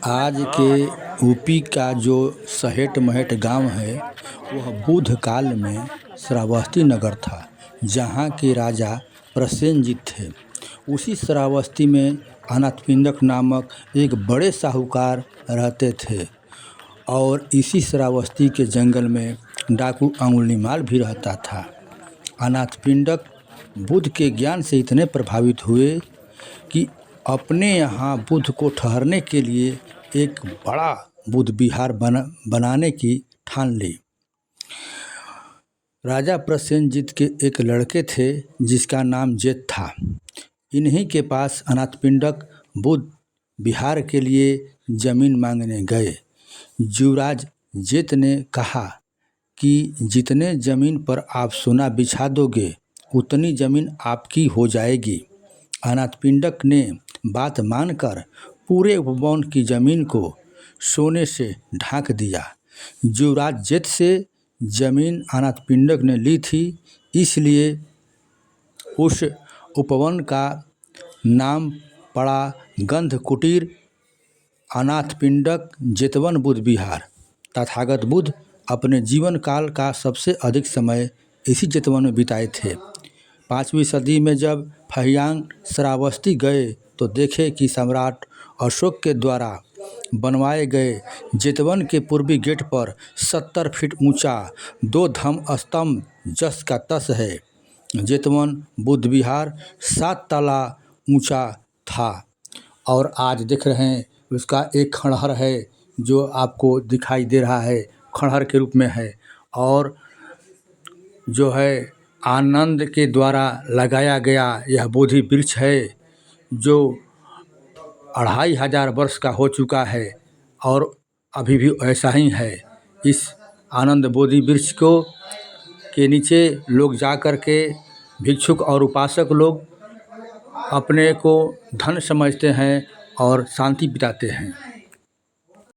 आज के यूपी का जो सहेट महट गांव है वह बुद्ध काल में श्रावस्ती नगर था, जहां के राजा प्रसेनजीत थे। उसी श्रावस्ती में अनाथपिंडक नामक एक बड़े साहूकार रहते थे और इसी श्रावस्ती के जंगल में डाकू अंगुलीमाल भी रहता था। अनाथपिंडक बुद्ध के ज्ञान से इतने प्रभावित हुए कि अपने यहाँ बुद्ध को ठहरने के लिए एक बड़ा बुद्ध विहार बनाने की ठान ली। राजा प्रसेनजीत के एक लड़के थे जिसका नाम जेत था। इन्हीं के पास अनाथपिंडक बुद्ध विहार के लिए जमीन मांगने गए। युवराज जेत ने कहा कि जितने ज़मीन पर आप सोना बिछा दोगे उतनी ज़मीन आपकी हो जाएगी। अनाथपिंडक ने बात मानकर पूरे उपवन की ज़मीन को सोने से ढांक दिया। युवराज जेत से ज़मीन अनाथपिंडक ने ली थी, इसलिए उस उपवन का नाम पड़ा गंध कुटीर अनाथपिंडक जेतवन बुद्ध विहार। तथागत बुद्ध अपने जीवन काल का सबसे अधिक समय इसी जेतवन में बिताए थे। 5वीं सदी में जब फहियांग श्रावस्ती गए तो देखे कि सम्राट अशोक के द्वारा बनवाए गए जेतवन के पूर्वी गेट पर 70 फीट ऊंचा 2 धम्म स्तंभ जस का तस है। जेतवन बुद्ध विहार 7 तला ऊंचा था और आज देख रहे हैं उसका एक खंडहर है जो आपको दिखाई दे रहा है, खंडहर के रूप में है। और जो है आनंद के द्वारा लगाया गया यह बोधि वृक्ष है जो 2500 वर्ष का हो चुका है और अभी भी ऐसा ही है। इस आनंद बोधि वृक्ष को के नीचे लोग जा कर के भिक्षुक और उपासक लोग अपने को धन्य समझते हैं और शांति बिताते हैं।